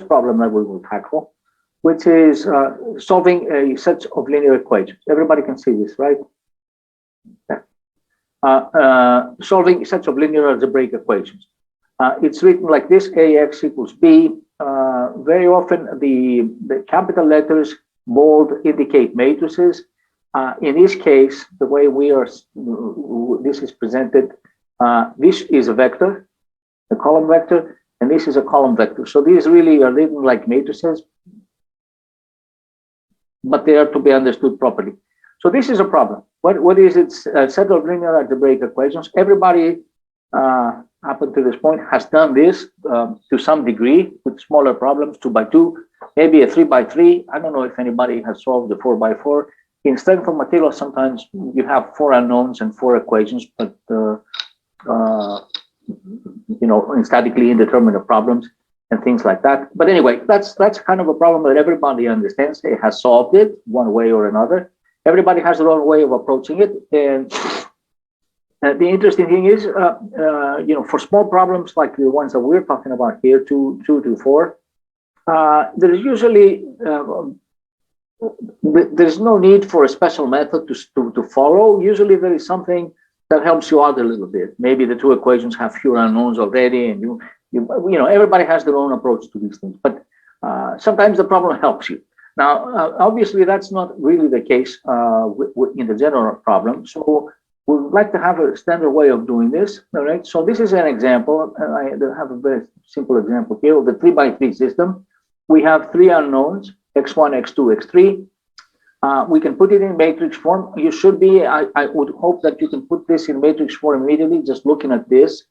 problem that we will tackle, which is solving a set of linear equations. Everybody can see this, right? Yeah. Solving sets of linear algebraic equations. It's written like this: AX equals B. Very often the capital letters bold indicate matrices. In this case, the way this is presented, this is a vector, a column vector, and this is a column vector. So these really are written like matrices, but they are to be understood properly. So this is a problem. What is it? A set of linear algebraic equations. Everybody up until this point has done this to some degree with smaller problems, 2 by 2, maybe a 3 by 3. I don't know if anybody has solved the 4 by 4. In strength of materials, sometimes you have 4 unknowns and 4 equations, but in statically indeterminate problems and things like that. But anyway, that's kind of a problem that everybody understands. It has solved it one way or another. Everybody has their own way of approaching it, and the interesting thing is, for small problems like the ones that we're talking about here, 2 to 4, there is usually there's no need for a special method to follow. Usually there is something that helps you out a little bit. Maybe the 2 equations have fewer unknowns already, and everybody has their own approach to these things. But sometimes the problem helps you. Now, obviously, that's not really the case in the general problem. So we would like to have a standard way of doing this. All right. So this is an example. I have a very simple example here of the 3 by 3 system. We have 3 unknowns: x1, x2, x3. We can put it in matrix form. You should be. I would hope that you can put this in matrix form immediately. Just looking at this,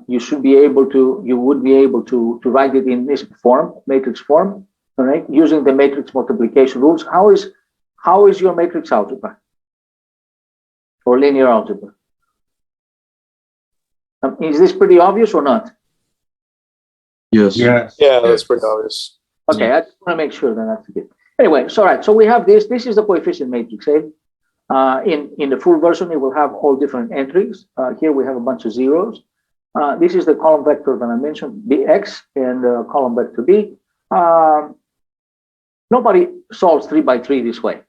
you should be able to. You would be able to write it in this form, matrix form. All right, using the matrix multiplication rules. How is your matrix algebra or linear algebra? Is this pretty obvious or not? Yes. Yes. Yeah, that's pretty obvious. Okay, I just want to make sure that that's good. Anyway, so right, so we have this. This is the coefficient matrix A. In the full version, it will have all different entries. Here we have a bunch of zeros. This is the column vector that I mentioned, Bx, and column vector B. Nobody solves 3 by 3 this way.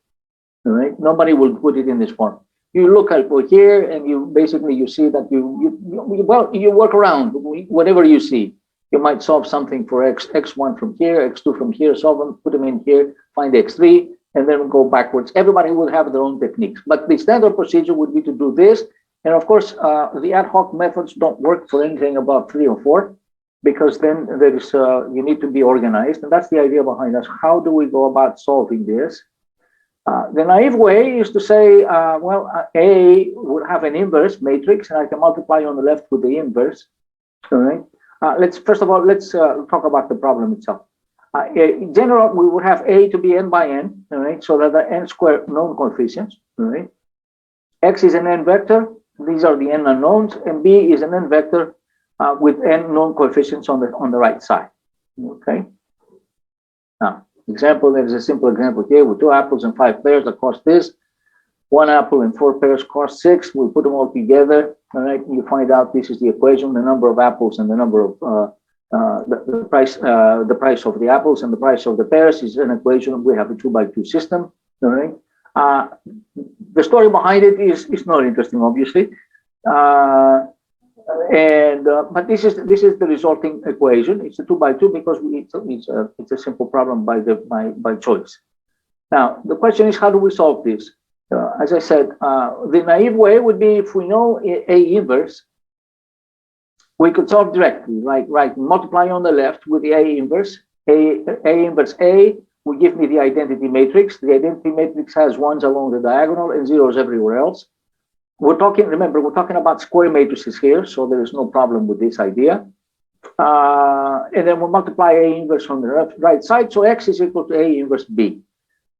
All right, nobody will put it in this form. You look at here, and you see that you work around whatever you see. You might solve something for x1 from here, x2 from here, solve them, put them in here, find x3, and then go backwards. Everybody will have their own techniques, but the standard procedure would be to do this. And of course, the ad hoc methods don't work for anything above 3 or 4, because then there is you need to be organized, and that's the idea behind us. How do we go about solving this? The naive way is to say, A would have an inverse matrix, and I can multiply on the left with the inverse. All right. First of all, let's talk about the problem itself. In general, we would have A to be n by n, all right, so that the n squared known coefficients, all right. X is an n vector. These are the n unknowns, and B is an n vector with n known coefficients on the right side. Okay. Now, there's a simple example here with 2 apples and 5 pears that cost this. 1 apple and 4 pears cost 6. We put them all together. All right, you find out this is the equation: the number of apples and the number of the price of the apples and the price of the pears is an equation. We have a 2 by 2 system. All right. The story behind it is not interesting, obviously, but this is the resulting equation. It's a 2 by 2 because it's a simple problem by choice. Now the question is, how do we solve this? As I said, the naive way would be, if we know A inverse, we could solve directly, like multiply on the left with the A inverse. A inverse A will give me the identity matrix. The identity matrix has 1s along the diagonal and 0s everywhere else. Remember, we're talking about square matrices here, so there is no problem with this idea. And then we'll multiply A inverse on the right side, so X is equal to A inverse B.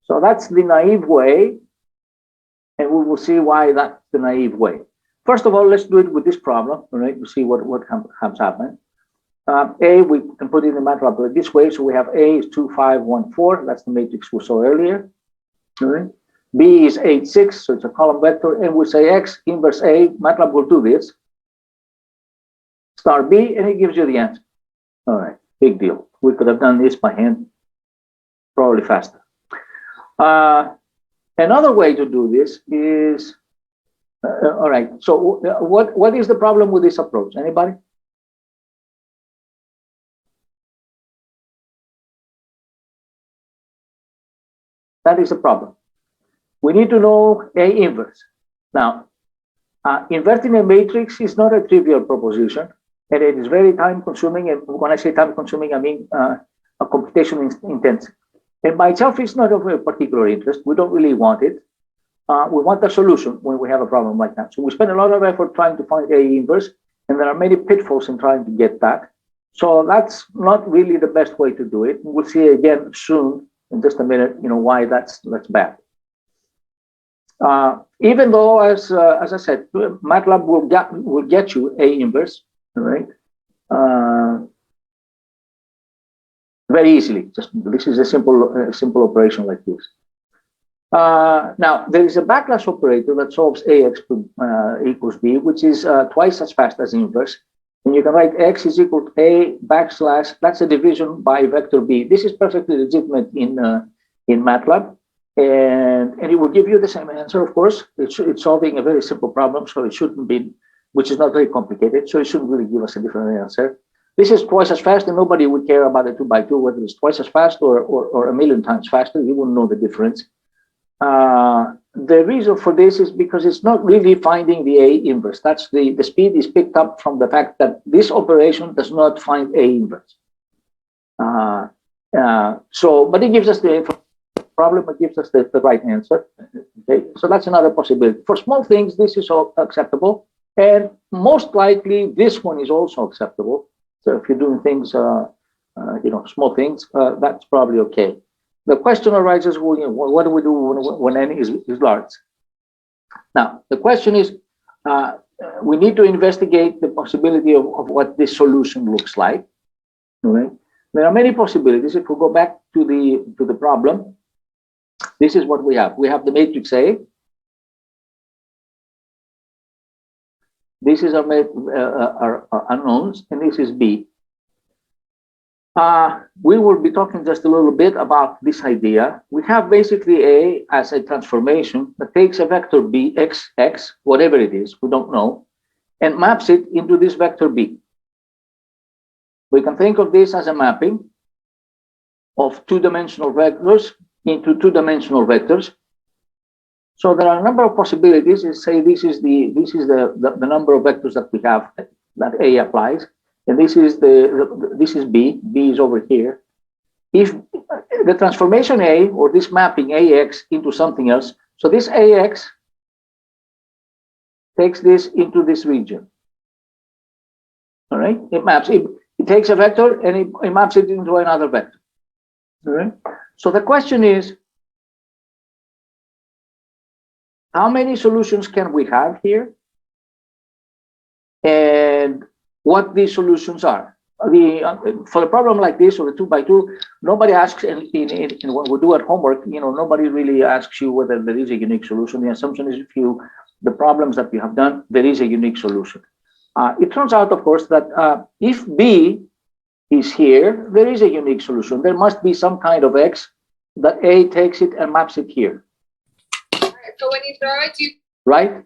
So that's the naive way, and we will see why that's the naive way. First of all, let's do it with this problem, all right, to see what has happened. A, we can put it in the MATLAB this way, so we have A is 2, 5, 1, 4. That's the matrix we saw earlier. All right. B is 8, 6, so it's a column vector, and we say X inverse A. MATLAB will do this. Star B, and it gives you the answer. All right, big deal. We could have done this by hand, probably faster. Another way to do this is, all right, so what is the problem with this approach? Anybody? That is the problem. We need to know A inverse. Now, inverting a matrix is not a trivial proposition, and it is very time consuming. And when I say time consuming, I mean a computation intensive. And by itself, it's not of a particular interest. We don't really want it. We want a solution when we have a problem like that. So we spend a lot of effort trying to find A inverse, and there are many pitfalls in trying to get that. So that's not really the best way to do it. We'll see again soon in just a minute, why that's bad. Even though, as I said, MATLAB will get you A inverse, right? Very easily. This is a simple operation like this. Now there is a backlash operator that solves AX equals B, which is twice as fast as inverse. And you can write X is equal to A backslash, that's a division by vector B. This is perfectly legitimate in MATLAB. And it will give you the same answer, of course. It's solving a very simple problem, so it shouldn't be, which is not very complicated, so it shouldn't really give us a different answer. This is twice as fast, and nobody would care about a 2x2, whether it's twice as fast or a million times faster. You wouldn't know the difference. The reason for this is because it's not really finding the A inverse. That's the speed is picked up from the fact that this operation does not find A inverse. But it gives us the problem, it gives us the right answer. Okay, so that's another possibility. For small things, this is all acceptable, and most likely this one is also acceptable. So if you're doing things, small things, that's probably okay. The question arises, well, what do we do when n is large? Now, the question is, we need to investigate the possibility of what this solution looks like. Right? There are many possibilities. If we go back to the problem, this is what we have. We have the matrix A. This is our unknowns, and this is B. We will be talking just a little bit about this idea. We have basically A as a transformation that takes a vector B, x, whatever it is, we don't know, and maps it into this vector B. We can think of this as a mapping of two-dimensional vectors into two-dimensional vectors. So there are a number of possibilities. Say this is the number of vectors that we have that A applies. And this is this is B. B is over here. If the transformation A, or this mapping AX into something else, so this AX takes this into this region. All right, it maps it. It takes a vector and it maps it into another vector. All right. So the question is, how many solutions can we have here? And what these solutions are. For a problem like this, or a 2x2, nobody asks, and when we do at homework, nobody really asks you whether there is a unique solution. The assumption is the problems that you have done, there is a unique solution. It turns out, of course, that if B is here, there is a unique solution. There must be some kind of X that A takes it and maps it here. So when you throw it, right?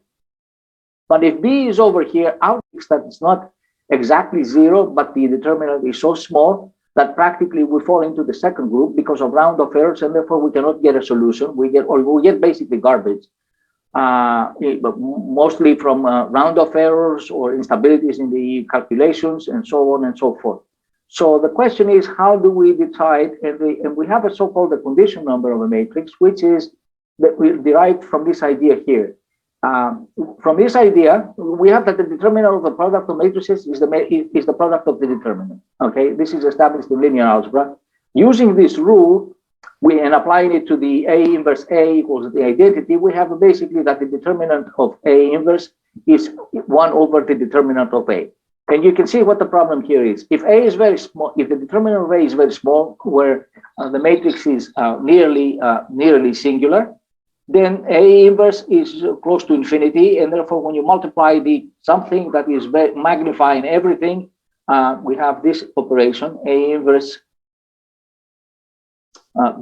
But if B is over here, out that it's not exactly zero, but the determinant is so small that practically we fall into the second group because of round-off errors, and therefore we cannot get a solution. We get basically garbage, but mostly from round-off errors or instabilities in the calculations and so on and so forth. So the question is, how do we decide? And we have a so-called the condition number of a matrix, which is that we derived from this idea here. From this idea, we have that the determinant of the product of matrices is the product of the determinant. Okay, this is established in linear algebra. Using this rule, and applying it to the A inverse A equals the identity, we have basically that the determinant of A inverse is 1 over the determinant of A. And you can see what the problem here is. If A is very small, if the determinant of A is very small, where the matrix is nearly singular, then A inverse is close to infinity, and therefore when you multiply something that is magnifying everything, we have this operation, A inverse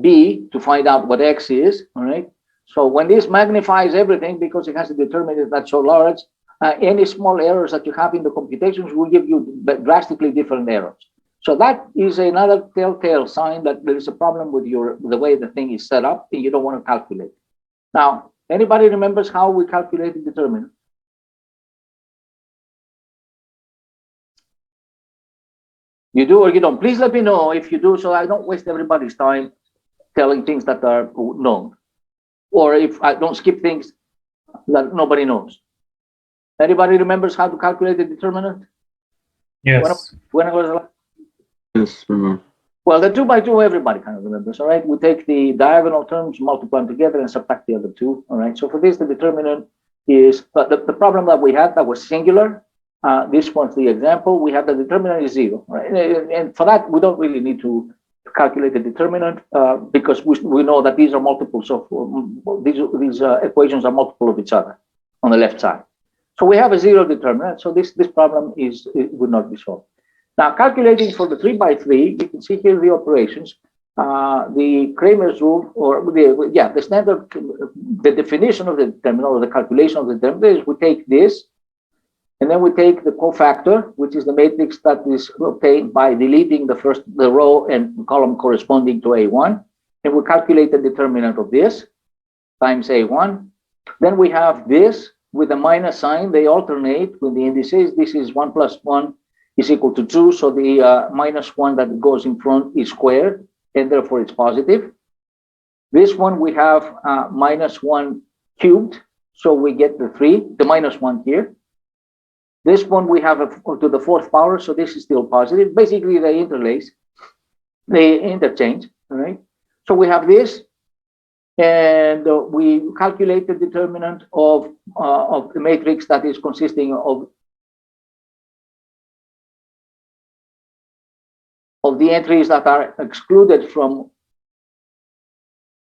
B to find out what X is, all right? So when this magnifies everything, because it has a determinant that's so large, any small errors that you have in the computations will give you drastically different errors. So that is another telltale sign that there is a problem with the way the thing is set up and you don't want to calculate. Now, anybody remembers how we calculate the determinant? You do or you don't? Please let me know if you do, so I don't waste everybody's time telling things that are known, or if I don't skip things that nobody knows. Anybody remembers how to calculate the determinant? Yes. When I was alive? Yes, remember. Well, the 2 by 2, everybody kind of remembers, all right? We take the diagonal terms, multiply them together, and subtract the other two, all right? So for this, the determinant is, but the problem that we had that was singular, this one's the example, we have the determinant is 0, right? And for that, we don't really need to calculate the determinant because we know that these are multiples of, these equations are multiple of each other on the left side. So we have a 0 determinant, so this problem would not be solved. Now, calculating for the 3 by 3, you can see here the operations. The Kramer's rule, or the standard, the definition of the determinant or the calculation of the determinant is we take this, and then we take the cofactor, which is the matrix that is obtained by deleting the row and column corresponding to A1, and we calculate the determinant of this times A1. Then we have this with a minus sign. They alternate with the indices. This is 1 plus 1 is equal to 2, so the minus 1 that goes in front is squared, and therefore it's positive. This one we have minus 1 cubed, so we get the minus 1 here. This one we have to the 4th power, so this is still positive. Basically, they interlace, they interchange, all right? So we have this, and we calculate the determinant of the matrix that is consisting of the entries that are excluded from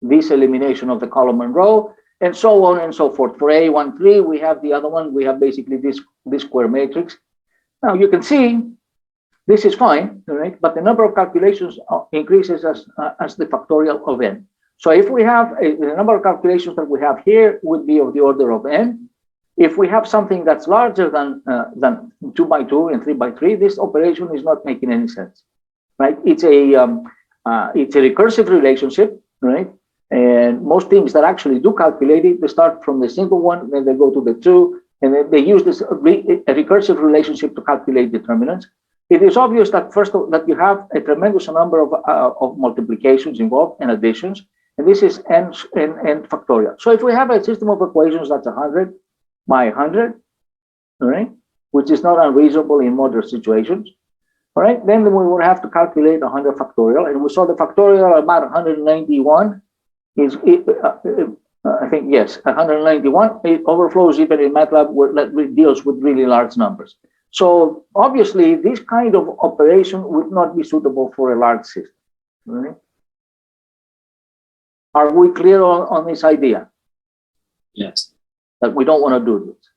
this elimination of the column and row, and so on and so forth. For A13, we have the other one. We have basically this square matrix. Now you can see this is fine, right? But the number of calculations increases as the factorial of n. So if we have the number of calculations that we have here would be of the order of n. If we have something that's larger than 2 by 2 and 3 by 3, this operation is not making any sense. Right? It's a recursive relationship, right? And most things that actually do calculate it, they start from the single one, then they go to the 2, and then they use this a recursive relationship to calculate determinants. It is obvious that that you have a tremendous number of multiplications involved and additions, and this is n factorial. So if we have a system of equations that's 100 by 100, all right, which is not unreasonable in modern situations. All right, then we will have to calculate 100 factorial, and we saw the factorial about 191 is, I think, yes, 191. It overflows even in MATLAB where it deals with really large numbers. So obviously, this kind of operation would not be suitable for a large system. Right? Are we clear on this idea? Yes. That we don't want to do this.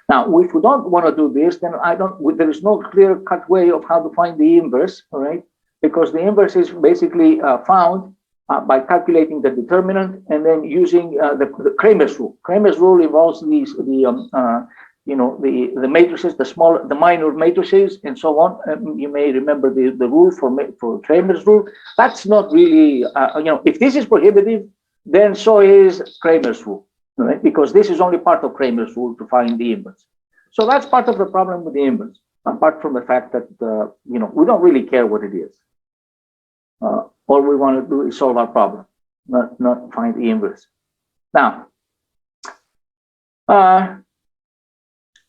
Now, if we don't want to do this, then there is no clear-cut way of how to find the inverse, all right? Because the inverse is basically found by calculating the determinant and then using the Kramer's rule. Kramer's rule involves the matrices, the minor matrices, and so on. You may remember the rule for Kramer's rule. That's not really, if this is prohibitive, then so is Kramer's rule. Right? Because this is only part of Kramer's rule to find the inverse. So that's part of the problem with the inverse, apart from the fact that, we don't really care what it is. All we want to do is solve our problem, not find the inverse. Now,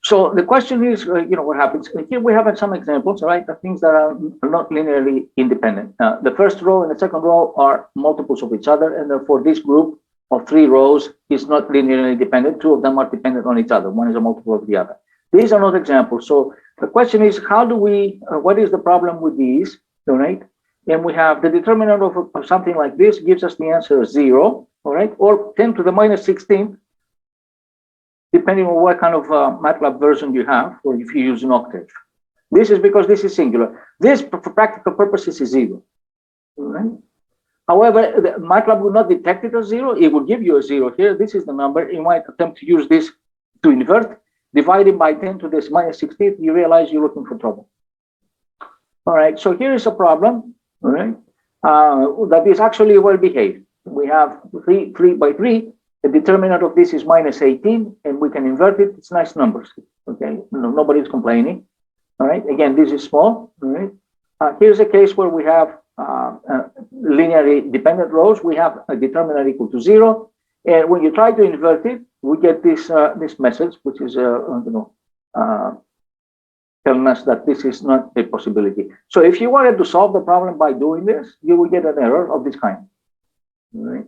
so the question is, what happens? Here we have some examples, right, of things that are not linearly independent. The first row and the second row are multiples of each other, and therefore this group of 3 rows is not linearly dependent. 2 of them are dependent on each other. One is a multiple of the other. These are not examples. So the question is, what is the problem with these, all right? And we have the determinant of something like this gives us the answer 0, all right? Or 10 to the minus 16, depending on what kind of MATLAB version you have, or if you use an octave. This is because this is singular. This, for practical purposes, is 0, all right? However, the MATLAB will not detect it as 0. It will give you a 0 here. This is the number. You might attempt to use this to invert. Dividing by 10 to this minus 16th, you realize you're looking for trouble. All right, so here is a problem, all right, that is actually well behaved. We have 3 by 3. The determinant of this is minus 18, and we can invert it. It's nice numbers. Okay, nobody's complaining. All right, again, this is small. All right, here's a case where we have linearly dependent rows. We have a determinant equal to 0, and when you try to invert it, we get this this message, which is telling us that this is not a possibility. So if you wanted to solve the problem by doing this, you will get an error of this kind. All right.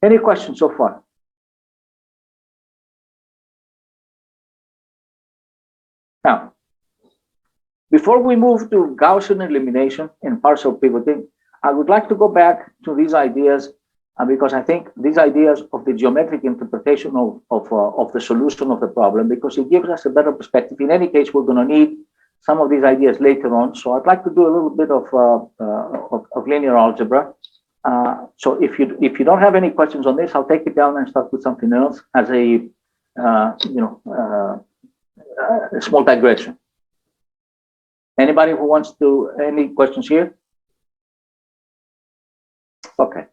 Any questions so far? Now, before we move to Gaussian elimination and partial pivoting, I would like to go back to these ideas because I think these ideas of the geometric interpretation of the solution of the problem, because it gives us a better perspective. In any case, we're going to need some of these ideas later on. So I'd like to do a little bit of linear algebra. So if you don't have any questions on this, I'll take it down and start with something else as a a small digression. Anybody who wants to, any questions here? Okay.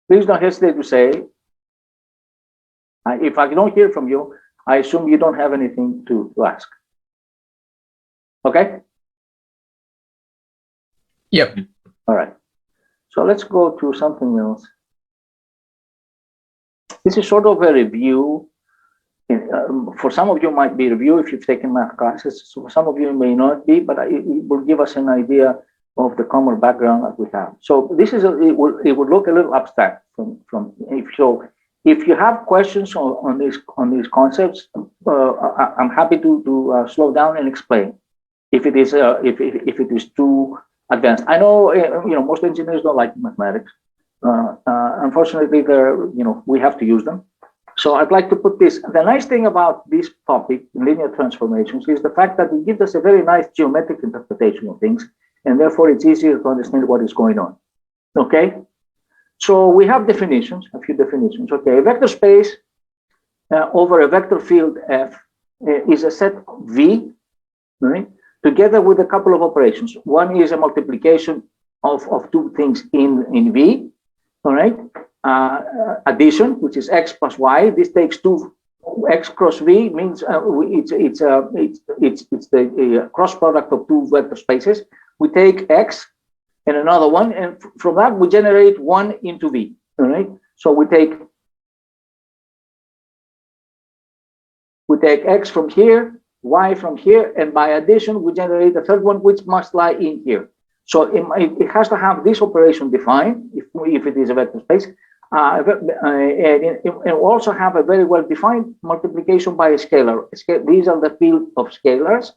Please don't hesitate to say, if I don't hear from you, I assume you don't have anything to ask. Okay? Yep. All right. So let's go to something else. This is sort of a review. For some of you, it might be a review if you've taken math classes. So for some of you, it may not be, but it will give us an idea of the common background that we have. So this is it would look a little abstract from if you have questions on these concepts, I'm happy to slow down and explain if it is too advanced. I know most engineers don't like mathematics. Unfortunately, we have to use them. So I'd like to put this. The nice thing about this topic, linear transformations, is the fact that it gives us a very nice geometric interpretation of things, and therefore it's easier to understand what is going on. Okay? So we have definitions, a few definitions. Okay, a vector space over a vector field F is a set V, right? Together with a couple of operations. One is a multiplication of two things in V, all right? Addition, which is X plus Y. This takes two. X cross V means it's the cross product of two vector spaces. We take X and another one, and from that we generate 1 into V. All right. So we take X from here, Y from here, and by addition we generate a third one, which must lie in here. So it has to have this operation defined if it is a vector space. And also have a very well defined multiplication by a scalar. These are the field of scalars,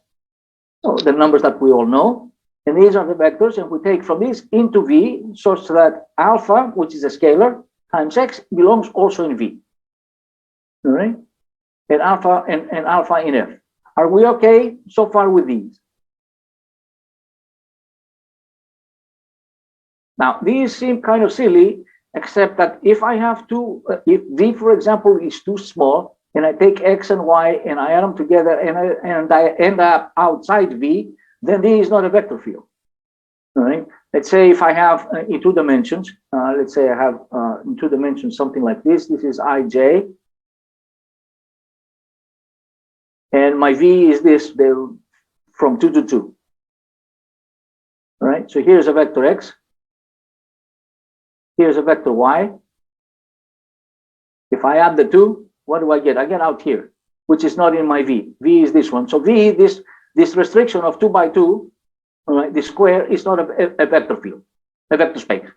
so the numbers that we all know. And these are the vectors, and we take from this into V, such that alpha, which is a scalar, times X belongs also in V. All right? And alpha and alpha in F. Are we okay so far with these? Now, these seem kind of silly, except that if I have if V, for example, is too small, and I take X and Y and I add them together and I end up outside V, then V is not a vector field. All right. Let's say if I have in 2 dimensions, let's say I have in 2 dimensions something like this. This is IJ, and my V is this from 2 to 2. All right. So here's a vector X. Here's a vector Y. If I add the 2, what do I get? I get out here, which is not in my V. V is this one. So V, this restriction of 2 by 2, all right, this square is not a vector field, a vector space.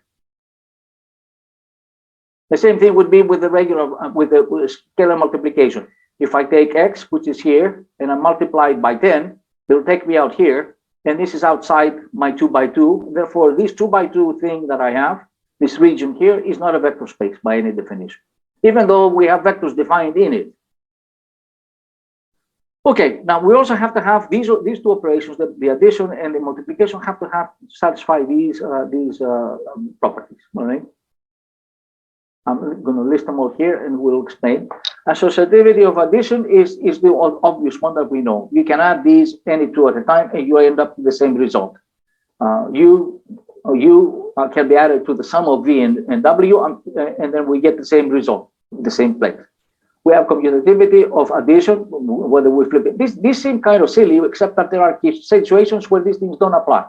The same thing would be with the regular, with the scalar multiplication. If I take X, which is here, and I multiply it by 10, it'll take me out here, and this is outside my 2 by 2. Therefore, this 2 by 2 thing that I have, this region here, is not a vector space by any definition, even though we have vectors defined in it. Okay, now we also have to have these two operations, the addition and the multiplication have to satisfy these properties, all right? I'm going to list them all here and we'll explain. Associativity of addition is the obvious one that we know. You can add these any two at a time and you end up with the same result. U can be added to the sum of V and W, and then we get the same result, the same place. We have commutativity of addition, whether we flip it. This seems kind of silly, except that there are situations where these things don't apply.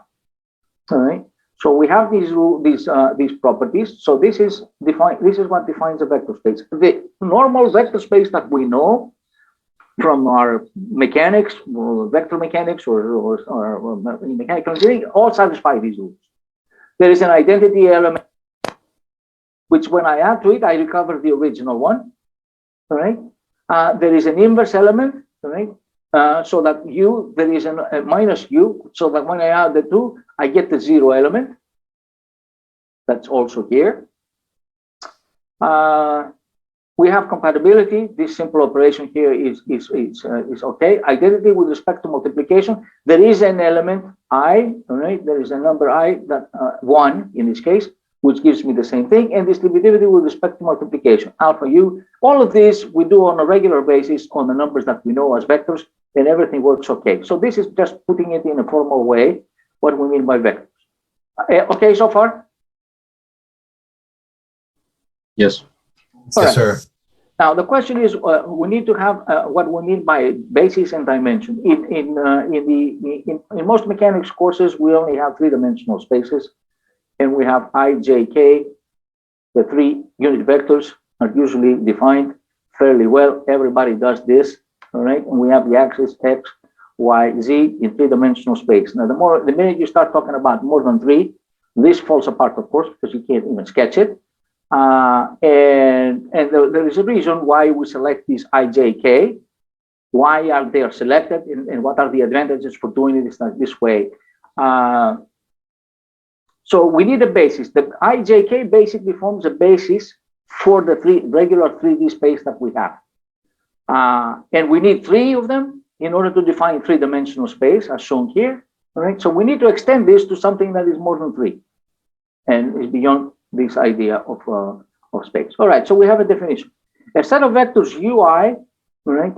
All right. So we have these properties. So this is what defines a vector space. The normal vector space that we know from our mechanics, or vector mechanics, or mechanical engineering, all satisfy these rules. There is an identity element, which when I add to it, I recover the original one. All right. There is an inverse element, all right? So that there is a minus U, so that when I add the two, I get the zero element. That's also here. We have compatibility. This simple operation here is okay. Identity with respect to multiplication. There is an element I, all right? There is a number I, that 1 in this case, which gives me the same thing, and distributivity with respect to multiplication, alpha U. All of this we do on a regular basis on the numbers that we know as vectors, and everything works okay. So this is just putting it in a formal way, what we mean by vectors. Okay, so far? Yes. Yes, sir. Now the question is, we need to have what we mean by basis and dimension. In most mechanics courses, we only have three-dimensional spaces. And we have I, J, K. The three unit vectors are usually defined fairly well. Everybody does this, all right? And we have the axis X, Y, Z in three-dimensional space. Now, the minute you start talking about more than three, this falls apart, of course, because you can't even sketch it. And there is a reason why we select these I, J, K. Why are they selected, and what are the advantages for doing it this way? So we need a basis. The IJK basically forms a basis for the regular 3D space that we have. And we need three of them in order to define three-dimensional space, as shown here. All right. So we need to extend this to something that is more than three and is beyond this idea of space. All right. So we have a definition. A set of vectors UI, right,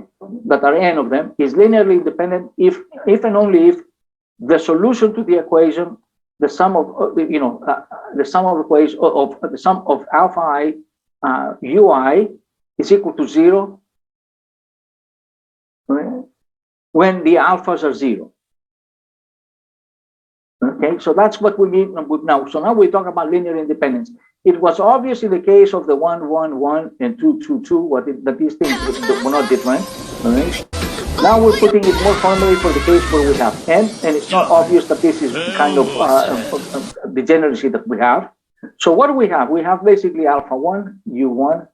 that are n of them, is linearly independent if and only if the solution to the equation, the sum of the sum of equation of the sum of alpha I UI is equal to 0, right, when the alphas are 0. Okay, so that's what we mean now. So now we talk about linear independence. It was obviously the case of the 1, 1, 1 and 2, 2, 2, that these things were not different. All right. Now we're putting it more formally for the case where we have n, and it's not obvious that this is the kind of degeneracy that we have. So what do we have? We have basically alpha 1, U1,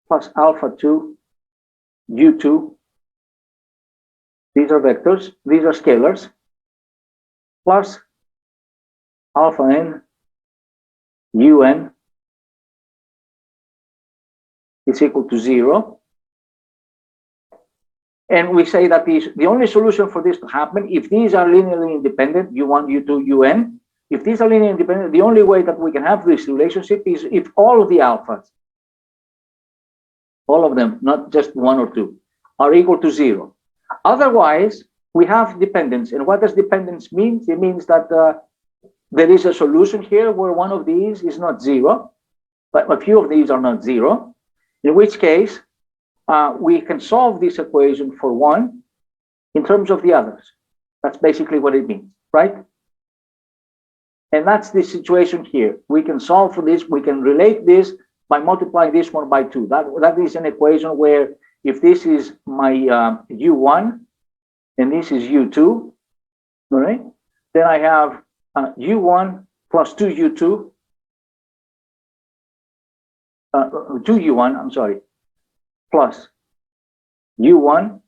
plus alpha 2, U2. These are vectors. These are scalars. Plus alpha n, Un is equal to 0. And we say that the only solution for this to happen, if these are linearly independent, U1, U2, Un, if these are linearly independent, the only way that we can have this relationship is if all of the alphas, all of them, not just 1 or 2, are equal to 0. Otherwise, we have dependence. And what does dependence mean? It means that there is a solution here where one of these is not 0, but a few of these are not 0, in which case, we can solve this equation for one in terms of the others. That's basically what it means, right? And that's the situation here. We can solve for this. We can relate this by multiplying this one by 2. That is an equation where if this is my U1 and this is U2, all right? Then I have U1 plus 2U2, 2U1, I'm sorry, plus U1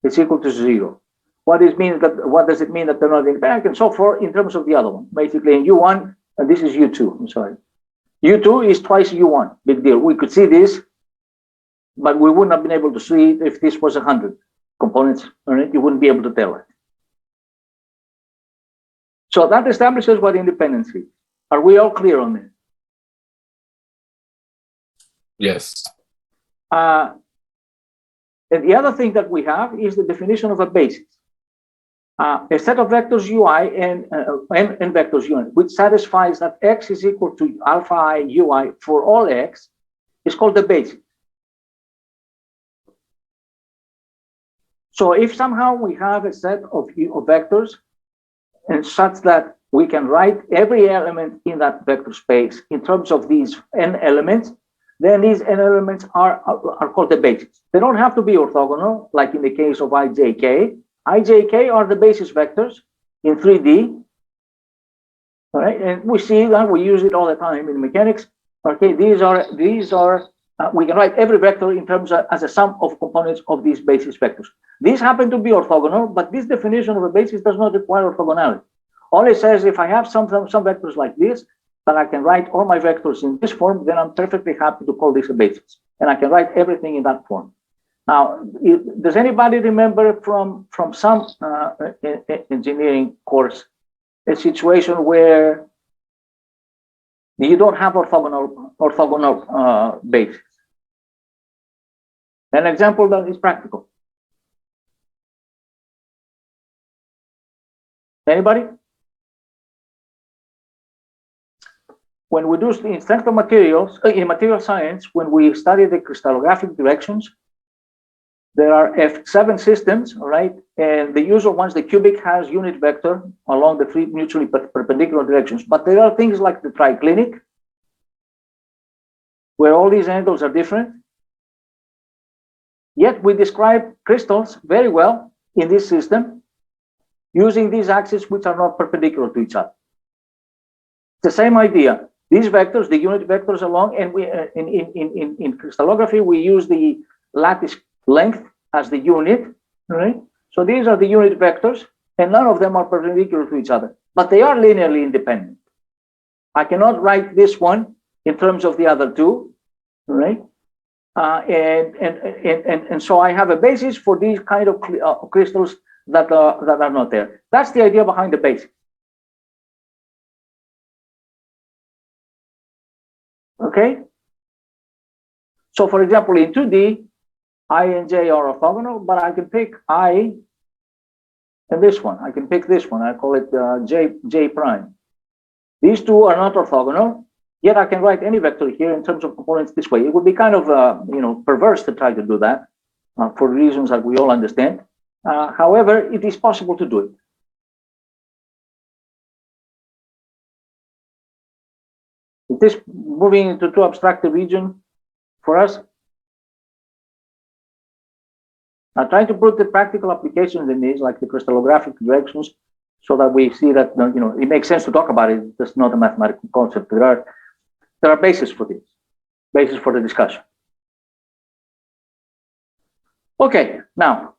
is equal to 0. What does it mean that they're not independent? And so forth in terms of the other one. Basically, in U1, and this is U2, I'm sorry. U2 is twice U1, big deal. We could see this, but we wouldn't have been able to see it if this was 100. components, all right, you wouldn't be able to tell it. So that establishes what independence is. Are we all clear on this? Yes. And the other thing that we have is the definition of a basis. A set of vectors ui and vectors ui, which satisfies that x is equal to alpha I ui for all x, is called the basis. So if somehow we have a set of vectors and such that we can write every element in that vector space in terms of these n elements, then these n elements are called the basis. They don't have to be orthogonal, like in the case of ijk. ijk are the basis vectors in 3D. All right, and we see that we use it all the time in mechanics. Okay, these are we can write every vector in terms of as a sum of components of these basis vectors. These happen to be orthogonal, but this definition of a basis does not require orthogonality. All it says, if I have some vectors like this, that I can write all my vectors in this form, then I'm perfectly happy to call this a basis, and I can write everything in that form. Now, does anybody remember from some engineering course a situation where you don't have orthogonal basis? An example that is practical. Anybody? When we do in strength of materials, in material science, when we study the crystallographic directions, there are F7 systems, all right? And the usual ones, the cubic has unit vector along the three mutually perpendicular directions. But there are things like the triclinic, where all these angles are different. Yet we describe crystals very well in this system using these axes which are not perpendicular to each other. It's the same idea. These vectors, the unit vectors along, and we in crystallography, we use the lattice length as the unit, right? So these are the unit vectors, and none of them are perpendicular to each other, but they are linearly independent. I cannot write this one in terms of the other two, right? And so I have a basis for these kind of crystals that are not there. That's the idea behind the basis. Okay. So for example, in 2D, I and J are orthogonal, but I can pick I and this one. I can pick this one. I call it J prime. These two are not orthogonal, yet I can write any vector here in terms of components this way. It would be kind of perverse to try to do that for reasons that we all understand. However, it is possible to do it. Is this moving into too abstract a region for us? I'm trying to put the practical applications in these, like the crystallographic directions, so that we see that it makes sense to talk about it. It's just not a mathematical concept. There are bases for this, bases for the discussion. Okay, now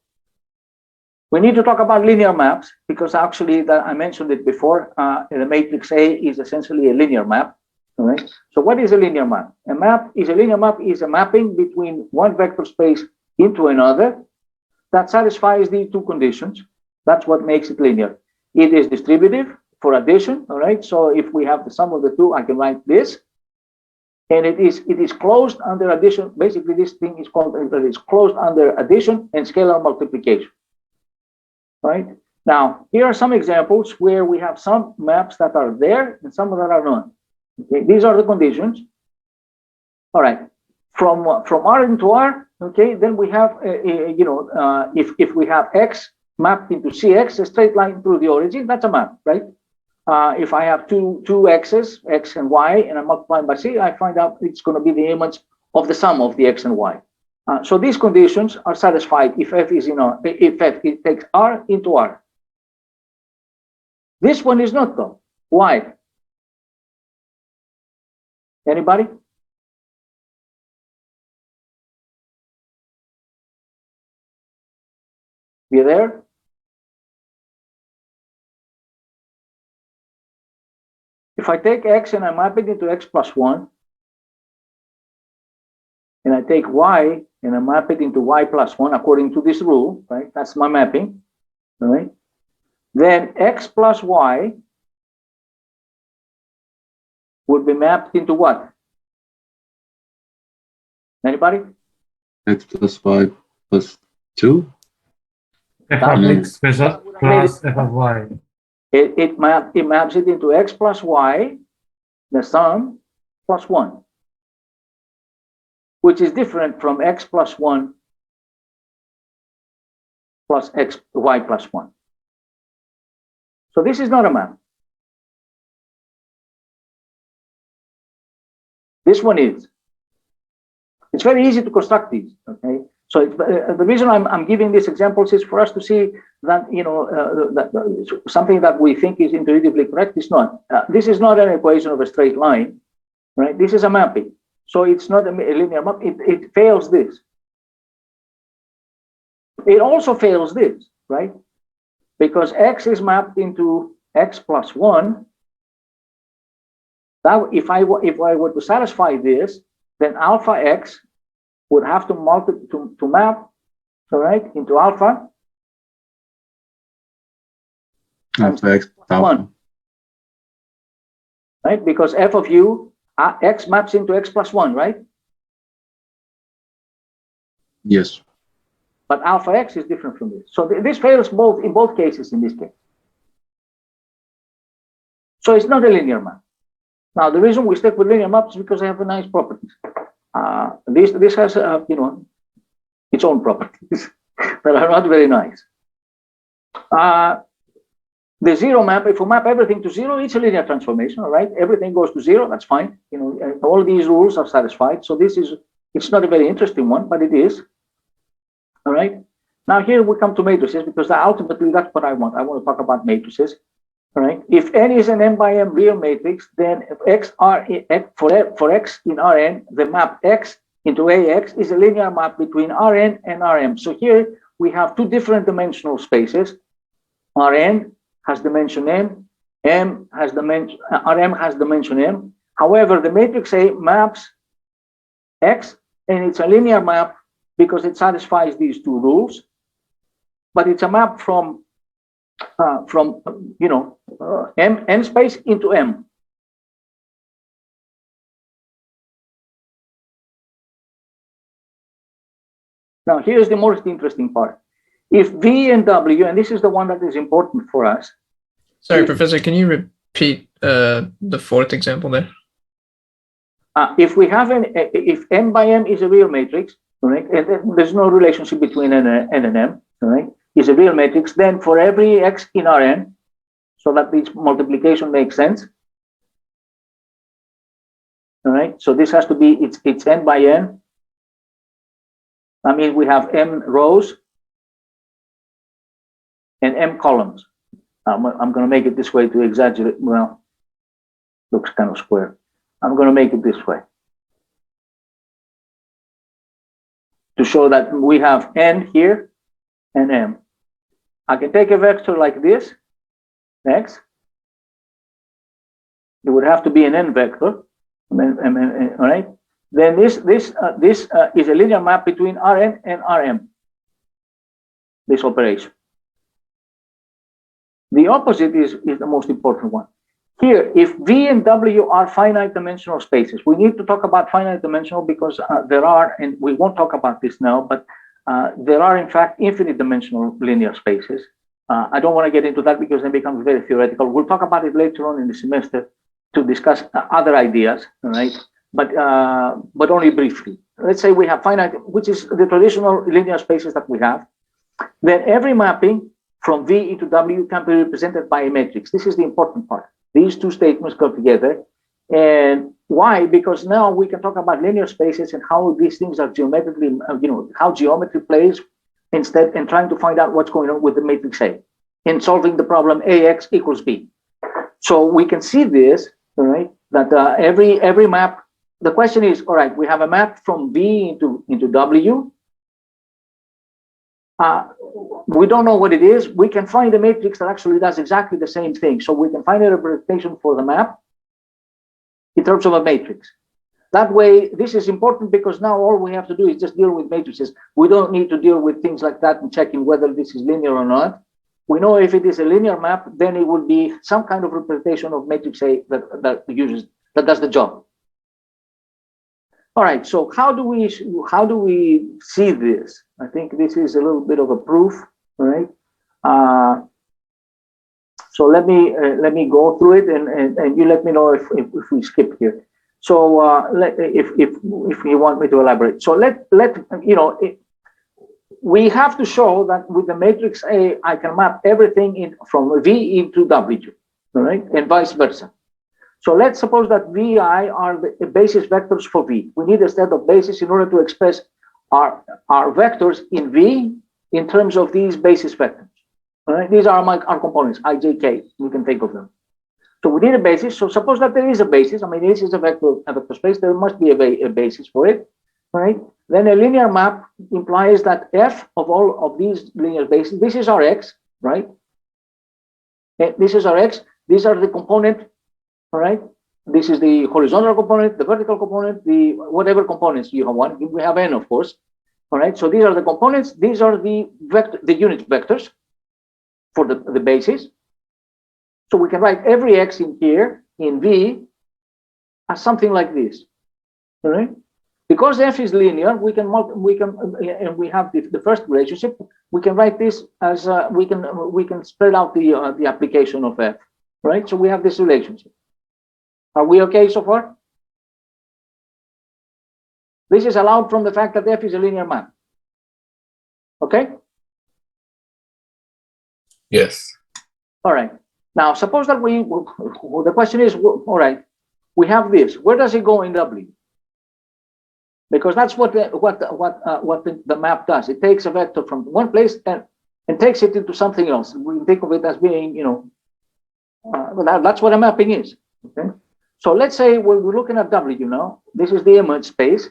we need to talk about linear maps, because actually I mentioned it before. The matrix A is essentially a linear map. All right. So what is a linear map? A linear map is a mapping between one vector space into another that satisfies these two conditions. That's what makes it linear. It is distributive for addition. All right. So if we have the sum of the two, I can write this. And it is closed under addition. Basically, this thing is called closed under addition and scalar multiplication. Right. Now, here are some examples where we have some maps that are there and some that are not. Okay, these are the conditions. All right, from R into R. Okay, then we have if we have X mapped into CX, a straight line through the origin, that's a map, right? If I have two X's, X and Y, and I'm multiplying by C, I find out it's going to be the image of the sum of the X and Y. So these conditions are satisfied if F is if F it takes R into R. This one is not though. Why? Anybody? You there? If I take X and I map it into X plus 1, and I take y and I map it into y plus 1 according to this rule, right? That's my mapping, all right? Then x plus y would be mapped into what? Anybody? X plus y plus 2. F of x plus f of y. It maps it into x plus y, the sum, plus 1, which is different from x plus 1 plus y plus 1. So this is not a map. This one is. It's very easy to construct these, okay? So the reason I'm giving these examples is for us to see that, you know, something that we think is intuitively correct is not. This is not an equation of a straight line, right? This is a mapping. So it's not a linear map. It fails this. It also fails this, right? Because x is mapped into x plus 1. Now, if I were to satisfy this, then alpha x would have to map, all right, into alpha. Alpha x alpha. 1, right? Because f of u, x maps into x plus 1, right? Yes. But alpha x is different from this. So this fails in both cases in this case. So it's not a linear map. Now, the reason we stick with linear maps is because they have a nice properties. This has, you know, its own properties that are not very nice. The zero map, if we map everything to 0, it's a linear transformation, all right? Everything goes to 0, that's fine. You know, all these rules are satisfied. So it's not a very interesting one, but it is. All right. Now here we come to matrices because ultimately that's what I want. I want to talk about matrices. All right. If n is an m by m real matrix, then for x in Rn, the map x into Ax is a linear map between Rn and Rm. So here we have two different dimensional spaces. Rn has dimension m, Rm has dimension m. However, the matrix A maps x, and it's a linear map because it satisfies these two rules. But it's a map from you know, n space into m. Now here's the most interesting part. If v and w, and this is the one that is important for us. Sorry, Professor, can you repeat the fourth example there? If we have if n by m is a real matrix, right, and there's no relationship between n and m, right, is a real matrix, then for every x in Rn, so that this multiplication makes sense. All right, so this has to be, it's n by n. I mean, we have m rows and m columns. I'm going to make it this way to exaggerate. Well, looks kind of square. I'm going to make it this way to show that we have n here and m. I can take a vector like this, x. It would have to be an n vector, all right? Then this is a linear map between Rn and Rm, this operation. The opposite is the most important one. Here, if V and W are finite dimensional spaces, we need to talk about finite dimensional because there are, and we won't talk about this now, but there are in fact infinite dimensional linear spaces. I don't want to get into that because then it becomes very theoretical. We'll talk about it later on in the semester to discuss other ideas, right? But only briefly. Let's say we have finite, which is the traditional linear spaces that we have. Then every mapping from V into W can be represented by a matrix. This is the important part. These two statements go together. And why? Because now we can talk about linear spaces and how these things are geometrically, you know, how geometry plays instead, and trying to find out what's going on with the matrix A in solving the problem AX equals B. So we can see this, all right, that every map, the question is, all right, we have a map from V into W. We don't know what it is. We can find a matrix that actually does exactly the same thing. So we can find a representation for the map in terms of a matrix. That way, this is important because now all we have to do is just deal with matrices. We don't need to deal with things like that and checking whether this is linear or not. We know if it is a linear map, then it would be some kind of representation of matrix A that does the job. All right, so how do we see this? I think this is a little bit of a proof, right? So let me go through it, and you let me know if we skip here. So if you want me to elaborate. So we have to show that with the matrix A, I can map everything from V into W, all right, and vice versa. So let's suppose that Vi are the basis vectors for V. We need a set of bases in order to express our vectors in V in terms of these basis vectors. All right? These are our components, I, J, K. You can think of them. So we need a basis. So suppose that there is a basis. I mean, this is a vector space. There must be a basis for it, right? Then a linear map implies that F of all of these linear bases, this is our X, right? This is our X. These are the component, all right? This is the horizontal component, the vertical component, the whatever components you want. We have N, of course. All right. So these are the components. These are the unit vectors for the basis. So we can write every X in here in V as something like this. All right. Because F is linear, we can and we have the first relationship. We can write this as we can spread out the application of F. Right. So we have this relationship. Are we okay so far? This is allowed from the fact that F is a linear map. Okay? Yes. All right. Now, suppose that the question is, all right, we have this. Where does it go in W? Because that's what the map does. It takes a vector from one place and takes it into something else. We think of it as being, that's what a mapping is. Okay? So let's say we're looking at W now. This is the image space.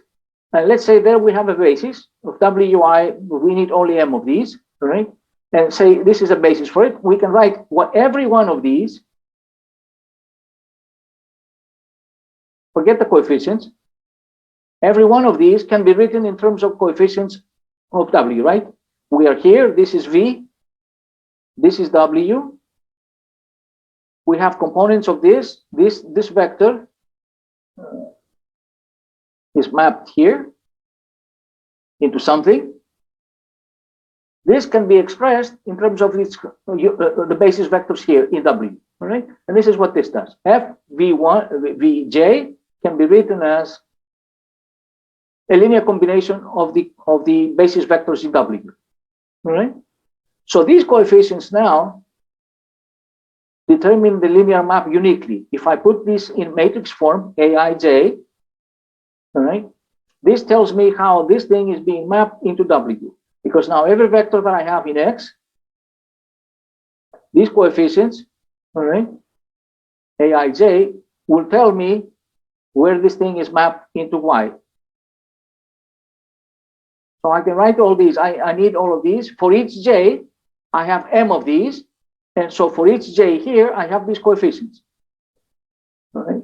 And let's say there we have a basis of WI. We need only M of these, right? And say this is a basis for it. We can write every one of these. Forget the coefficients. Every one of these can be written in terms of coefficients of W, right? We are here. This is V. This is W. We have components of this vector is mapped here into something. This can be expressed in terms of the basis vectors here in W, all right? And this is what this does. Vj can be written as a linear combination of the basis vectors in W, all right? So these coefficients now determine the linear map uniquely. If I put this in matrix form, Aij, all right, this tells me how this thing is being mapped into W. Because now every vector that I have in X, these coefficients, all right, Aij, will tell me where this thing is mapped into Y. So I can write all these. I need all of these. For each J, I have M of these. And so for each J here, I have these coefficients. All right.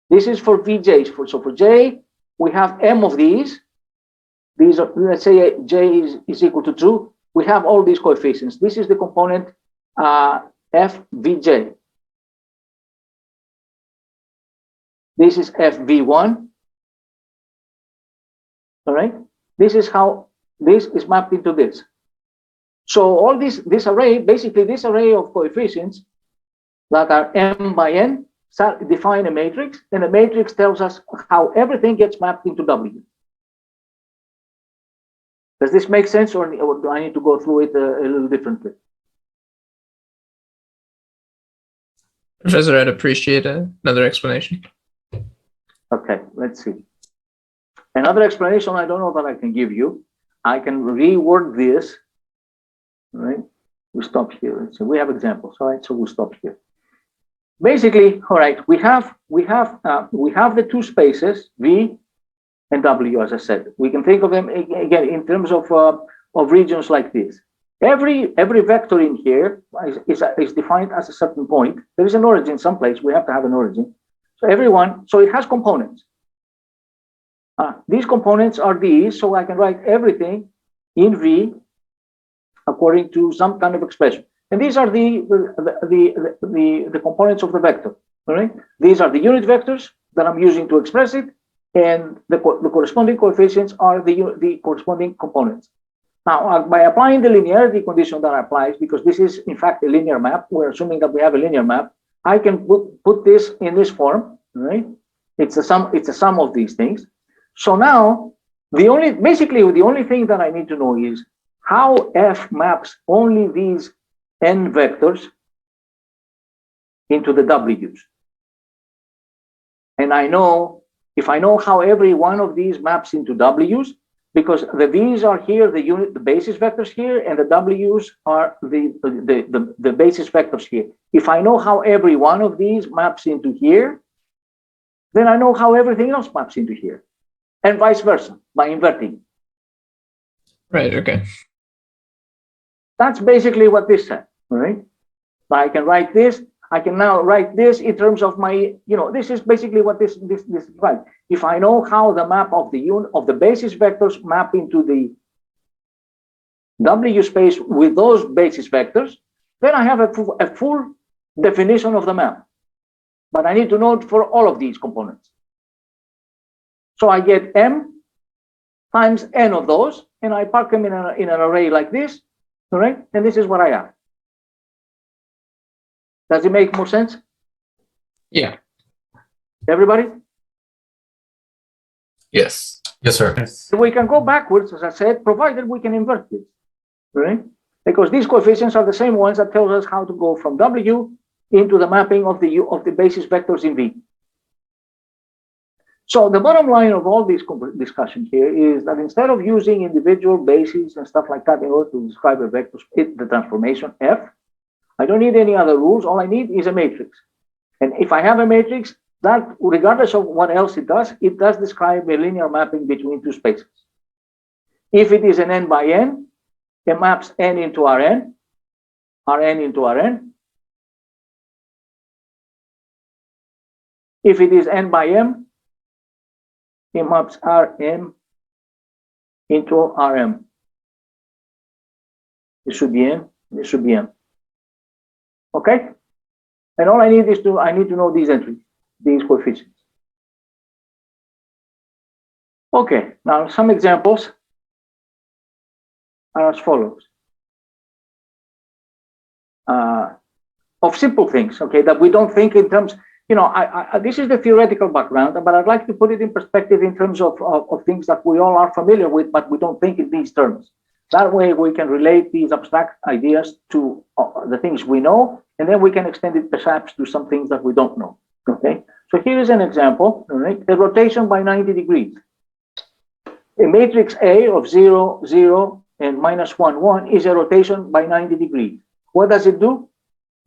This is for Vj's. So for J, we have M of these. These are, let's say J is equal to 2. We have all these coefficients. This is the component FVJ. This is FV1. All right. This is how this is mapped into this. So all this array, basically this array of coefficients that are M by N define a matrix, and a matrix tells us how everything gets mapped into W. Does this make sense, or do I need to go through it a little differently? Professor, I'd appreciate another explanation. Okay, let's see. Another explanation I don't know that I can give you. I can reword this. All right, we stop here. So we have examples. All right, so we'll stop here. Basically, all right, we have the two spaces V and W, as I said. We can think of them again in terms of regions like this. Every vector in here is defined as a certain point. There is an origin someplace. We have to have an origin. So everyone, so it has components. These components are these, so I can write everything in V according to some kind of expression. And these are the components of the vector. All right. These are the unit vectors that I'm using to express it, and the corresponding coefficients are the corresponding components. Now, by applying the linearity condition that applies, because this is in fact a linear map, we're assuming that we have a linear map, I can put this in this form, right? It's a sum of these things. So now, basically the only thing that I need to know is how F maps only these n vectors into the W's. And if I know how every one of these maps into W's, because the V's are here, the basis vectors here, and the W's are the basis vectors here. If I know how every one of these maps into here, then I know how everything else maps into here, and vice versa by inverting. Right. Okay. That's basically what this said. All right. I can write this. I can now write this in terms of my, this is basically what this is right. If I know how the map of the basis vectors map into the W space with those basis vectors, then I have a full definition of the map. But I need to know it for all of these components. So I get M times N of those, and I park them in an array like this, all right? And this is what I have. Does it make more sense? Yeah. Everybody? Yes. Yes, sir. Yes. So we can go backwards, as I said, provided we can invert this, right? Because these coefficients are the same ones that tells us how to go from W into the mapping of the basis vectors in V. So the bottom line of all this discussion here is that instead of using individual bases and stuff like that in order to describe a vector, the transformation F, I don't need any other rules. All I need is a matrix. And if I have a matrix, that, regardless of what else it does describe a linear mapping between two spaces. If it is an n by n, it maps n into Rn, Rn into Rn. If it is n by m, it maps Rm into Rm. This should be n, this should be m. Okay? And all I need is I need to know these entries, these coefficients. Okay, now some examples are as follows. Of simple things, okay, that we don't think in terms, this is the theoretical background, but I'd like to put it in perspective in terms of things that we all are familiar with, but we don't think in these terms. That way we can relate these abstract ideas to the things we know, and then we can extend it perhaps to some things that we don't know, okay? So here is an example, all right? A rotation by 90 degrees. A matrix A of 0, 0, and minus 1, 1 is a rotation by 90 degrees. What does it do?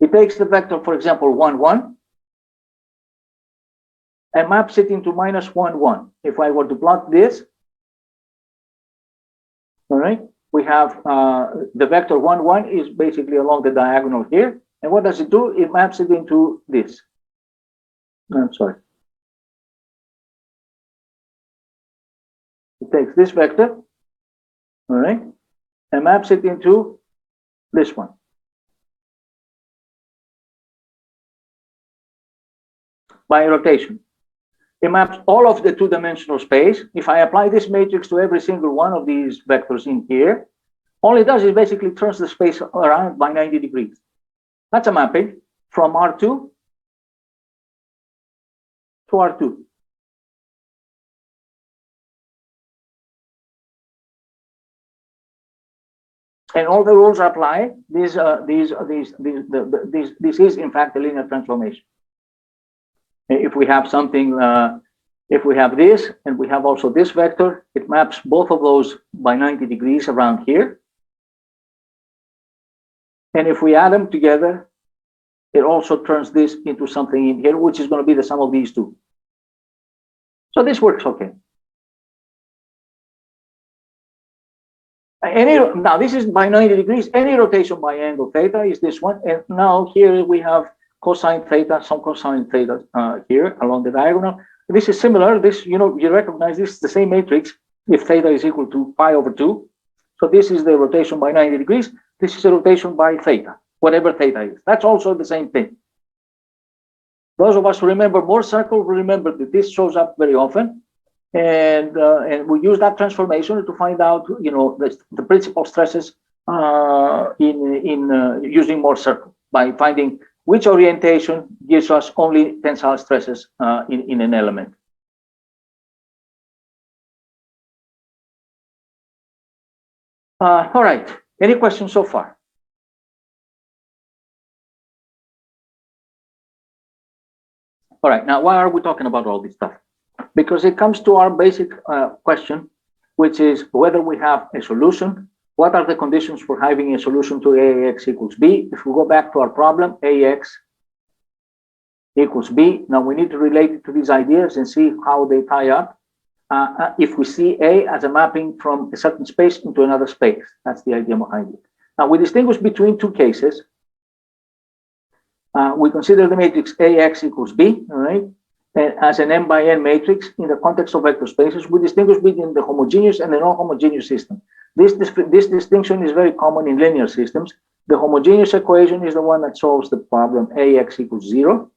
It takes the vector, for example, 1, 1, and maps it into minus 1, 1. If I were to plot this, all right, we have the vector 1, 1 is basically along the diagonal here. And what does it do? It maps it into this. I'm sorry. It takes this vector, all right, and maps it into this one. By rotation. It maps all of the two-dimensional space. If I apply this matrix to every single one of these vectors in here, all it does is basically turns the space around by 90 degrees. That's a mapping from R2 to R2. And all the rules apply. This is in fact a linear transformation. If we have something, if we have this and we have also this vector, it maps both of those by 90 degrees around here. And if we add them together, it also turns this into something in here, which is going to be the sum of these two. So this works okay. Now this is by 90 degrees. Any rotation by angle theta is this one. And now here we have cosine theta, some cosine theta here along the diagonal. This is similar. This, you know, you recognize this is the same matrix if theta is equal to pi over 2. So this is the rotation by 90 degrees. This is a rotation by theta, whatever theta is. That's also the same thing. Those of us who remember Mohr circle will remember that this shows up very often. And we use that transformation to find out, you know, the principal stresses using Mohr circle by finding which orientation gives us only tensile stresses in an element. All right, any questions so far? All right, now why are we talking about all this stuff? Because it comes to our basic question, which is whether we have a solution. What are the conditions for having a solution to AX equals B? If we go back to our problem, AX equals B. Now we need to relate it to these ideas and see how they tie up. If we see A as a mapping from a certain space into another space, that's the idea behind it. Now we distinguish between two cases. We consider the matrix AX equals B, all right, as an m by n matrix in the context of vector spaces. We distinguish between the homogeneous and the non-homogeneous system. This distinction is very common in linear systems. The homogeneous equation is the one that solves the problem AX equals 0.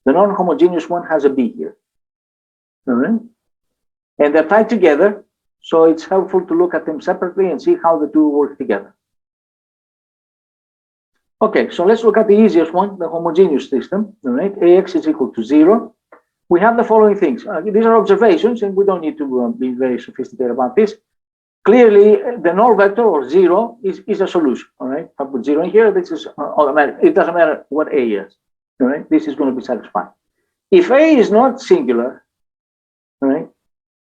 The non-homogeneous one has a B here, all right? And they're tied together, so it's helpful to look at them separately and see how the two work together. Okay, so let's look at the easiest one, the homogeneous system, all right? AX is equal to 0. We have the following things. These are observations, and we don't need to be very sophisticated about this. Clearly, the null vector, or 0, is a solution, all right? I put 0 in here, this is automatic. It doesn't matter what A is, all right? This is going to be satisfied. If A is not singular, all right,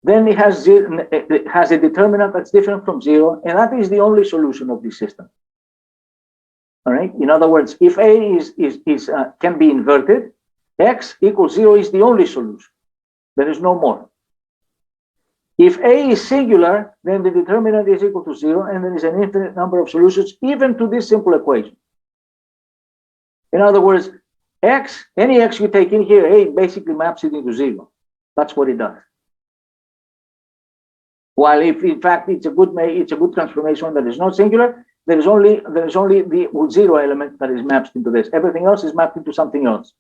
then it has a determinant that's different from 0, and that is the only solution of this system. All right. In other words, if A can be inverted, X equals 0 is the only solution. There is no more. If A is singular, then the determinant is equal to 0, and there is an infinite number of solutions, even to this simple equation. In other words, X, any X you take in here, A basically maps it into 0. That's what it does. While if in fact it's a good transformation that is not singular, there is only the 0 element that is mapped into this. Everything else is mapped into something else.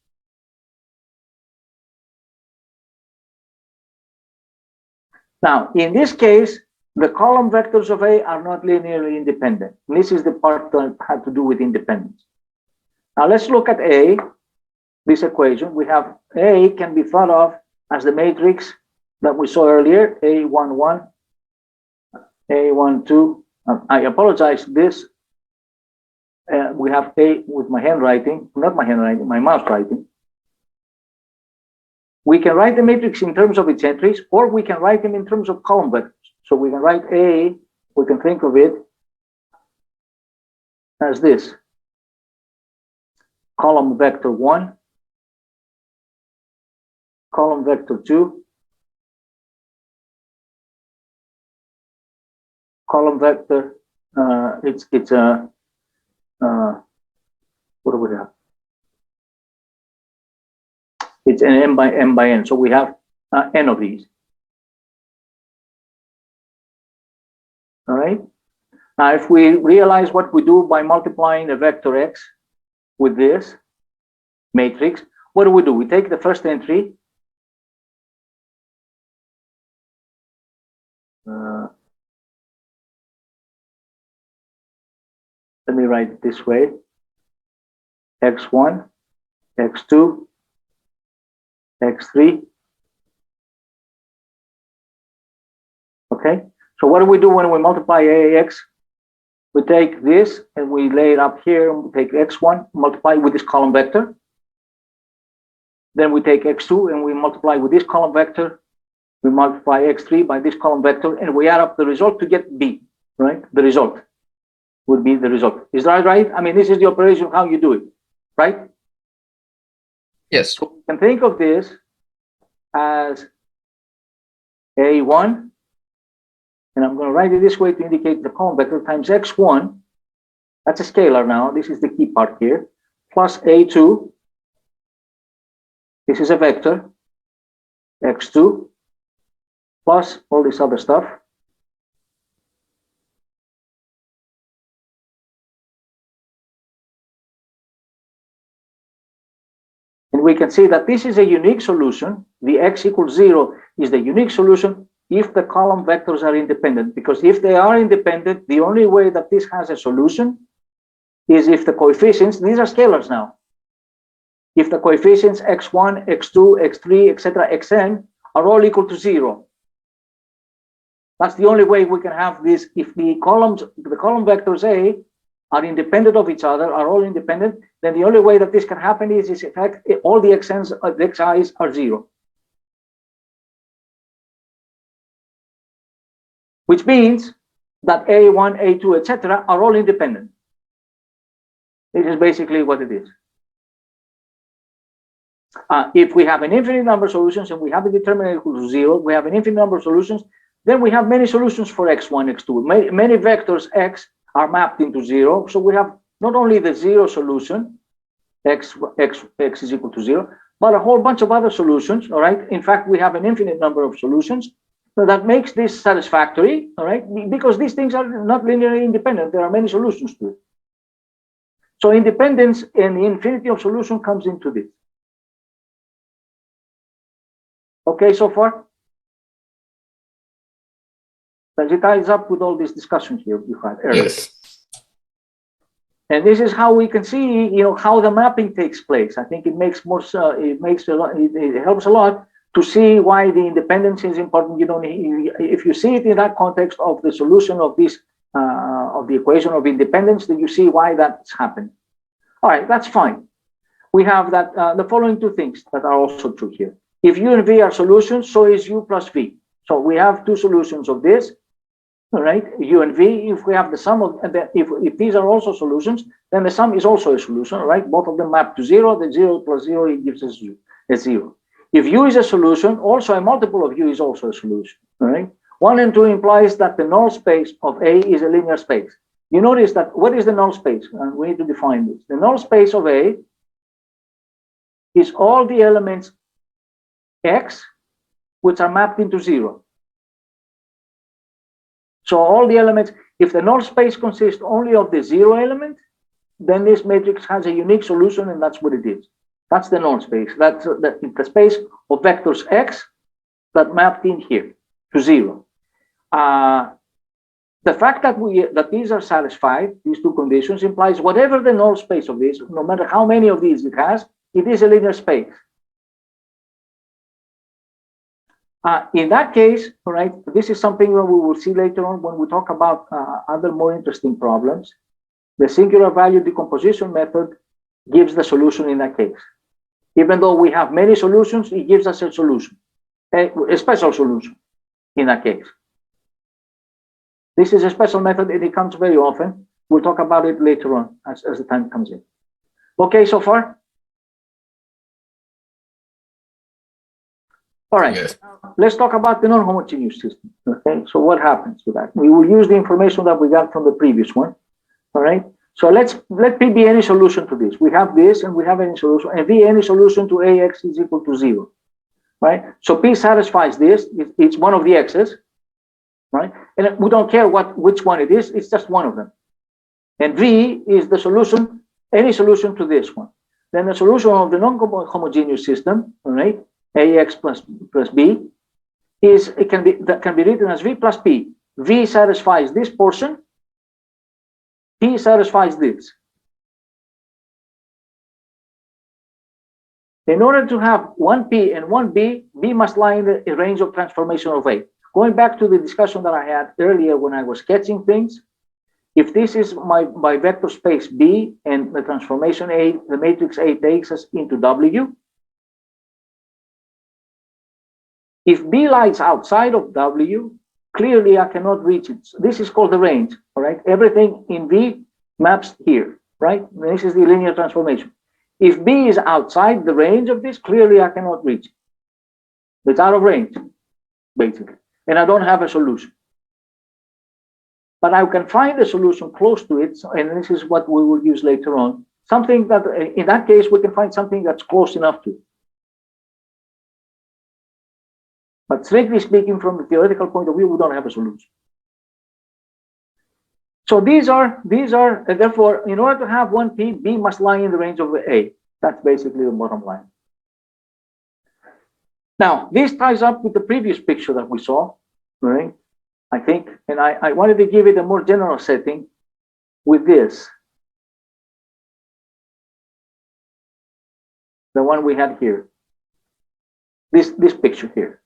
Now, in this case, the column vectors of A are not linearly independent. This is the part that had to do with independence. Now let's look at A, this equation. We have A can be thought of as the matrix that we saw earlier, A11, A12. I apologize, this, we have A with my handwriting, not my handwriting, my mouse writing. We can write the matrix in terms of its entries, or we can write them in terms of column vectors. So we can write A, we can think of it as this. Column vector 1, column vector 2, column vector, what do we have? It's an m by n, so we have n of these. All right. Now, if we realize what we do by multiplying a vector x with this matrix, what do? We take the first entry. Let me write it this way. X1, X2, X3. Okay, so what do we do when we multiply AX? We take this and we lay it up here, and we take X1, multiply with this column vector. Then we take X2 and we multiply with this column vector. We multiply X3 by this column vector, and we add up the result to get B, right? The result would be the result. Is that right? I mean, this is the operation, how you do it, right? Yes. So we can think of this as A1, and I'm going to write it this way to indicate the column vector times X1. That's a scalar now. This is the key part here. Plus A2 This is a vector, x2, plus all this other stuff. And we can see that this is a unique solution. The x equals 0 is the unique solution if the column vectors are independent, because if they are independent, the only way that this has a solution is if the coefficients, these are scalars now, if the coefficients x1, x2, x3, etc., xn are all equal to 0. That's the only way we can have this. If the column vectors A are independent of each other, are all independent, then the only way that this can happen is in fact all the xn's, the xi's are 0. Which means that A1, A2, etc. are all independent. This is basically what it is. If we have an infinite number of solutions and we have the determinant equal to 0, we have an infinite number of solutions, then we have many solutions for x1, x2. Many vectors x are mapped into 0. So we have not only the 0 solution, x is equal to 0, but a whole bunch of other solutions, all right? In fact, we have an infinite number of solutions. So that makes this satisfactory, all right? Because these things are not linearly independent. There are many solutions to it. So independence and the infinity of solution comes into this. Okay, so far? Does it ties up with all this discussion here you had earlier? Yes. And this is how we can see, how the mapping takes place. I think it makes more, it helps a lot to see why the independence is important. If you see it in that context of the solution of this, of the equation of independence, then you see why that's happening. All right, that's fine. We have that the following two things that are also true here. If U and V are solutions, so is U plus V. So we have two solutions of this, all right, U and V. If we have the sum of, if these are also solutions, then the sum is also a solution, all right? Both of them map to 0. The 0 plus 0 it gives us a 0. If U is a solution, also a multiple of U is also a solution, all right? 1 and 2 implies that the null space of A is a linear space. You notice that, what is the null space? And we need to define this. The null space of A is all the elements X which are mapped into 0. So all the elements, if the null space consists only of the 0 element, then this matrix has a unique solution, and that's what it is. That's the null space. That's the space of vectors X that mapped in here to 0. The fact that these are satisfied, these two conditions, implies whatever the null space of this, no matter how many of these it has, it is a linear space. In that case, all right, this is something that we will see later on when we talk about other more interesting problems. The singular value decomposition method gives the solution in that case. Even though we have many solutions, it gives us a solution, a special solution in that case. This is a special method and it comes very often. We'll talk about it later on as the time comes in. Okay, so far? All right, Yes. Let's talk about the non-homogeneous system. Okay, so what happens with that? We will use the information that we got from the previous one. All right, so let P be any solution to this. We have this and we have any solution, and V any solution to AX is equal to 0. Right, so P satisfies this, it's one of the X's, right? And we don't care which one it is, it's just one of them. And V is the solution, any solution to this one. Then the solution of the non-homogeneous system, all right, AX plus B, can be written as V plus P. V satisfies this portion, P satisfies this. In order to have one P and one B, B must lie in the range of transformation of A. Going back to the discussion that I had earlier when I was sketching things, if this is my vector space B and the transformation A, the matrix A takes us into W. If B lies outside of W, clearly I cannot reach it. This is called the range, all right? Everything in V maps here, right? This is the linear transformation. If B is outside the range of this, clearly I cannot reach it. It's out of range, basically. And I don't have a solution. But I can find a solution close to it, and this is what we will use later on. Something that, in that case, we can find something that's close enough to it. But strictly speaking, from the theoretical point of view, we don't have a solution. So these are, and therefore, in order to have 1P, B must lie in the range of A. That's basically the bottom line. Now, this ties up with the previous picture that we saw, right? I think, and I wanted to give it a more general setting with this. The one we had here. This picture here,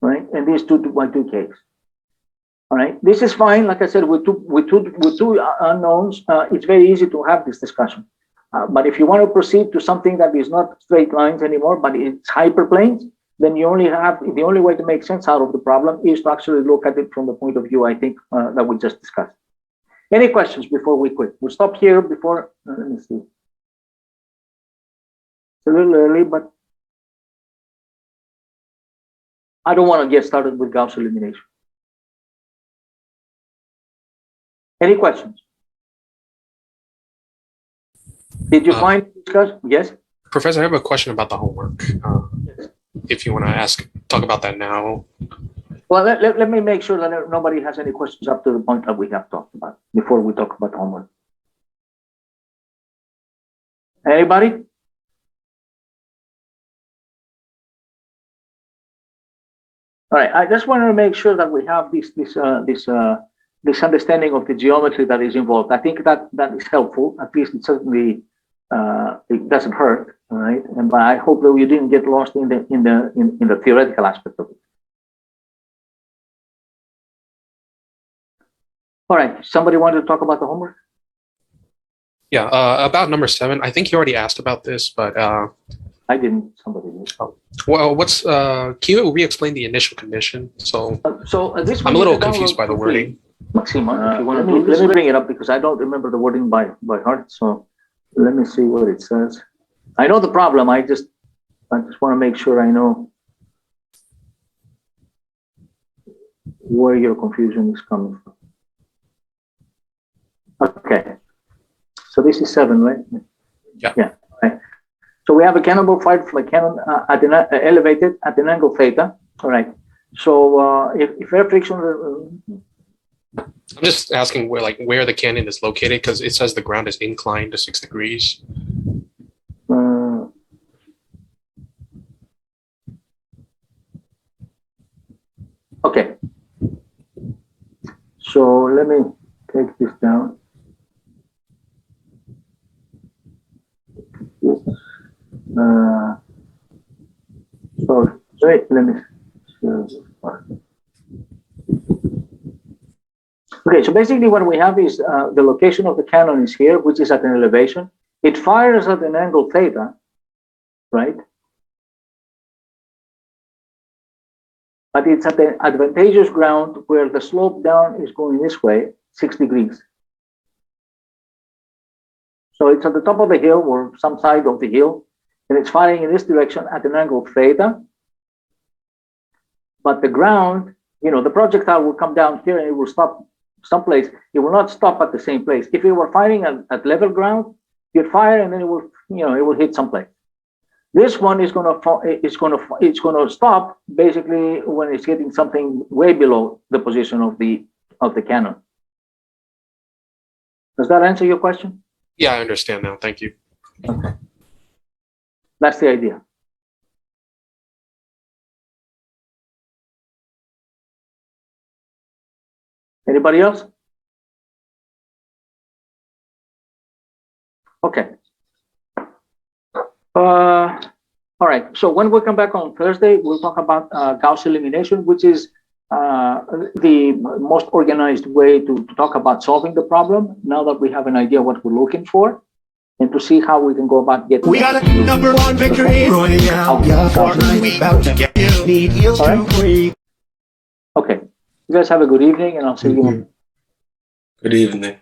right? And these 2 Ks. All right, this is fine. Like I said, with two unknowns, it's very easy to have this discussion. But if you want to proceed to something that is not straight lines anymore, but it's hyperplanes, then the only way to make sense out of the problem is to actually look at it from the point of view, I think, that we just discussed. Any questions before we quit? We'll stop here before, let me see. It's a little early, but I don't want to get started with Gauss elimination. Any questions? Did you find discuss? Yes. Professor, I have a question about the homework. If you want to talk about that now. Well, let me make sure that nobody has any questions up to the point that we have talked about before we talk about homework. Anybody? All right. I just want to make sure that we have this understanding of the geometry that is involved. I think that is helpful. At least it certainly it doesn't hurt, all right? And but I hope that you didn't get lost in the theoretical aspect of it. All right. Somebody wanted to talk about the homework? Yeah, about number 7. I think you already asked about this, but I didn't. Somebody did. Well, what's can you re-explain the initial condition? So this I'm a little confused by the wording. Maxima, if you want to let me bring it up because I don't remember the wording by heart. So let me see what it says. I know the problem. I just want to make sure I know where your confusion is coming from. Okay. So this is 7, right? Yeah. Yeah. Right. So we have a cannonball fired from a cannon elevated at an angle theta. All right. So if air friction. I'm just asking where the cannon is located because it says the ground is inclined to 6 degrees. Okay. So let me take this down. So wait, let me. Okay, so basically what we have is the location of the cannon is here, which is at an elevation. It fires at an angle theta, right? But it's at the advantageous ground where the slope down is going this way, 6 degrees. So it's at the top of the hill or some side of the hill, and it's firing in this direction at an angle theta. But the ground, the projectile will come down here and it will stop someplace. It will not stop at the same place. If it were firing at level ground, you'd fire and then it will hit someplace. This one is going to stop basically when it's hitting something way below the position of the cannon. Does that answer your question? Yeah, I understand now. Thank you. Okay. That's the idea. Anybody else? Okay. All right. So when we come back on Thursday, we'll talk about Gauss elimination, which is the most organized way to talk about solving the problem. Now that we have an idea what we're looking for, and to see how we can go about getting. We got a #1 victory royale. We about to get you. Need heals to free. Okay. You guys have a good evening, and I'll see you. Good evening.